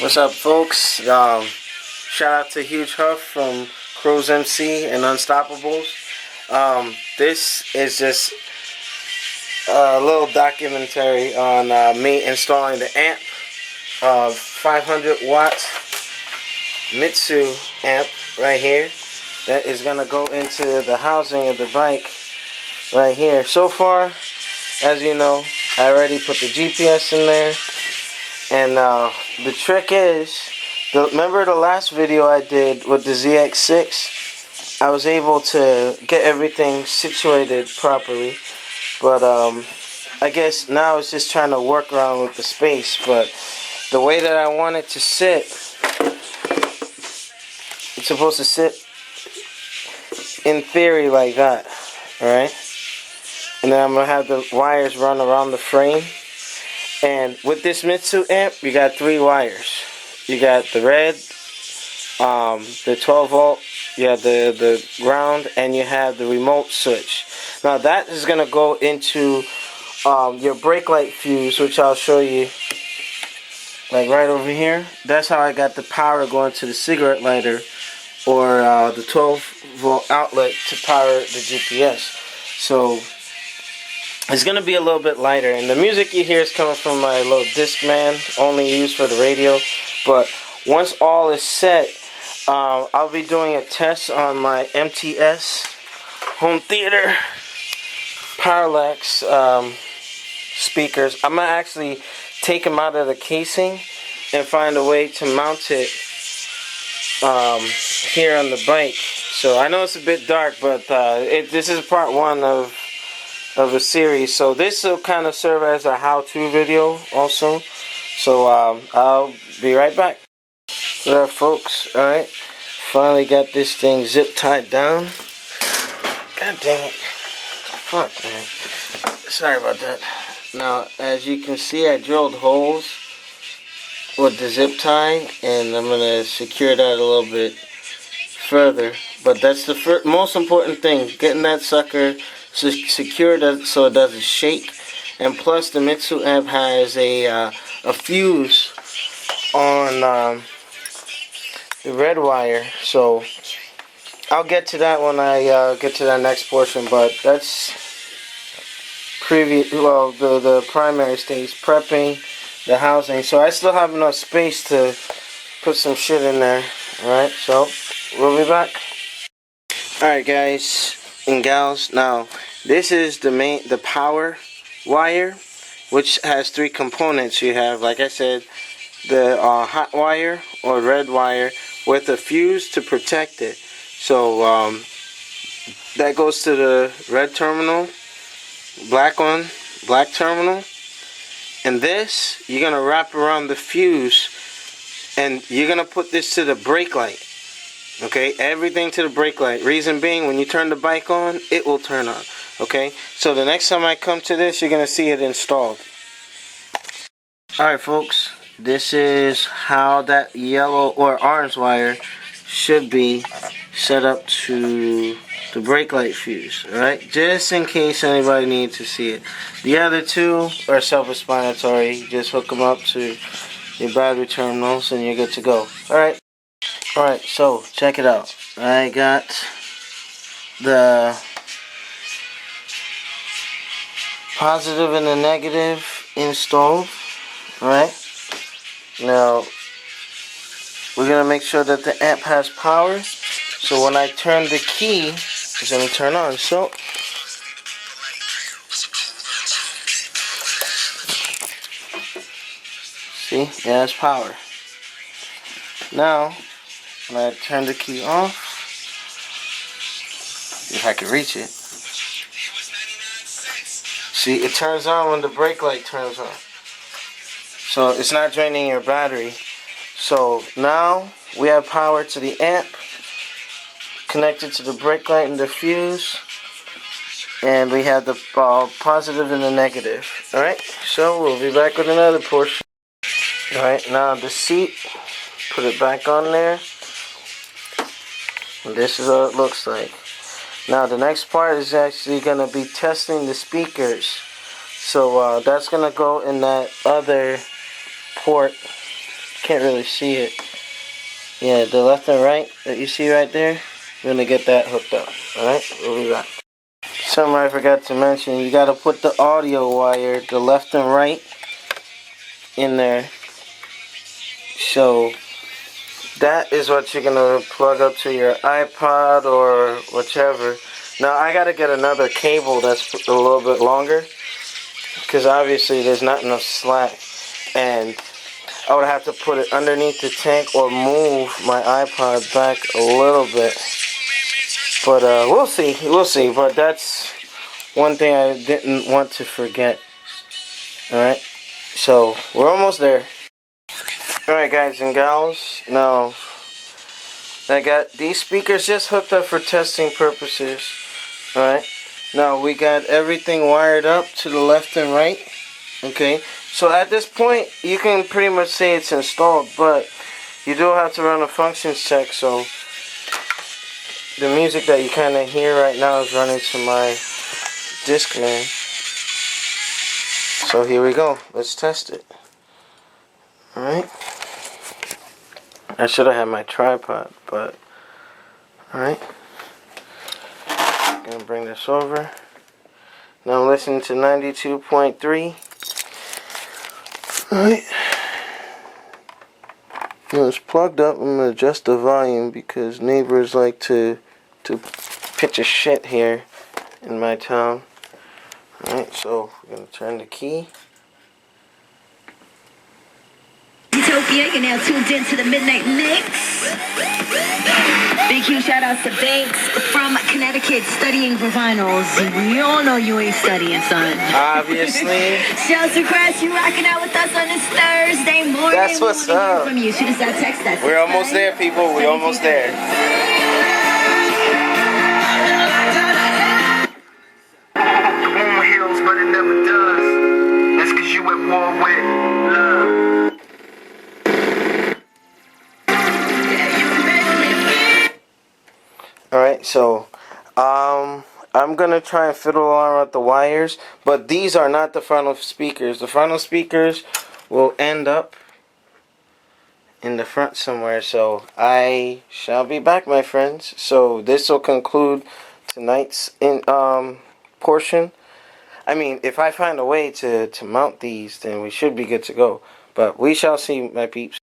What's up, folks? Shout out to Huge Huff from Cruz MC and Unstoppables. This is just a little documentary on me installing the amp, 500 watt Mtizu amp right here. That is gonna go into the housing of the bike right here. So far, as you know, I already put the GPS in there. And the trick is, remember the last video I did with the zx7? I was able to get everything situated properly, but I guess now it's just trying to work around with the space. But the way that I want it to sit, it's supposed to sit in theory like that, alright? And then I'm going to have the wires run around the frame. And with this Mtizu amp, you got 3 wires. You got the red, the 12 volt, you have the ground, and you have the remote switch. Now that is going to go into your brake light fuse, which I'll show you like right over here. That's how I got the power going to the cigarette lighter, or the 12 volt outlet to power the GPS. So it's going to be a little bit lighter, and the music you hear is coming from my little Discman, only used for the radio. But once all is set, I'll be doing a test on my MTS home theater Parallax speakers. I'm going to actually take them out of the casing and find a way to mount it here on the bike. So I know it's a bit dark, but this is part 1 of a series, so this will kind of serve as a how-to video also. So I'll be right back. Alright, folks, alright, finally got this thing zip tied down. God dang it, fuck, man, sorry about that. Now, as you can see, I drilled holes with the zip tie, and I'm gonna secure that a little bit further. But that's the most important thing, getting that sucker secured so it doesn't shake. And plus, the Mtizu amp has a fuse on the red wire, so I'll get to that when I get to that next portion. But that's the primary stage, prepping the housing. So I still have enough space to put some shit in there. Alright, so we'll be back. Alright, guys and gals, now this is the power wire, which has 3 components. You have, like I said, the hot wire or red wire with a fuse to protect it. So that goes to the red terminal, black terminal, and this you're gonna wrap around the fuse, and you're gonna put this to the brake light. Okay, everything to the brake light. Reason being, when you turn the bike on, it will turn on. Okay, so the next time I come to this, you're gonna see it installed. Alright, folks, this is how that yellow or orange wire should be set up to the brake light fuse. Alright, just in case anybody needs to see it. The other 2 are self-explanatory. Just hook them up to your battery terminals and you're good to go. Alright, so check it out. I got the positive and the negative installed. Alright, now we're going to make sure that the amp has power. So when I turn the key, it's going to turn on. So see, it has power. Now when I turn the key off, if I can reach it, see, it turns on when the brake light turns on. So it's not draining your battery. So now we have power to the amp, connected to the brake light and the fuse, and we have the positive and the negative. Alright, so we'll be back with another portion. Alright, now the seat, put it back on there. And this is what it looks like. Now the next part is actually going to be testing the speakers. So that's going to go in that other port can't really see it. Yeah, the left and right that you see right there, we're gonna get that hooked up. Alright, we'll be back. Something I forgot to mention, you gotta put the audio wire, the left and right, in there. So that is what you're gonna plug up to your iPod or whichever. Now I gotta get another cable that's a little bit longer, because obviously there's not enough slack, and I would have to put it underneath the tank or move my iPod back a little bit. But we'll see. But that's one thing I didn't want to forget. Alright, so we're almost there. Alright, guys and gals, now I got these speakers just hooked up for testing purposes. Alright, now we got everything wired up to the left and right. Okay, so at this point you can pretty much say it's installed, but you do have to run a functions check. So the music that you kind of hear right now is running to my Discman. So here we go, let's test it. Alright, I should have had my tripod, but alright, gonna bring this over. Now I'm listening to 92.3. Alright, now it's plugged up. I'm gonna adjust the volume because neighbors like to pitch a shit here in my town. Alright, so we're gonna turn the key. Utopia, you're now tuned in to the Midnight Mix. Big huge shout outs to Banks from Connecticut studying for finals. We all know you ain't studying, son. Obviously. Shouts to Crash, you rocking out with us on this Thursday morning. That's what's up. From you. Shoot us that text. That's We're almost there, people. We're almost there. Warm hills, but it never does. That's cause you at war with love. Alright, so I'm gonna try and fiddle around with the wires, but these are not the final speakers. The final speakers will end up in the front somewhere, so I shall be back, my friends. So this will conclude tonight's portion. I mean, if I find a way to mount these, then we should be good to go. But we shall see, my peeps.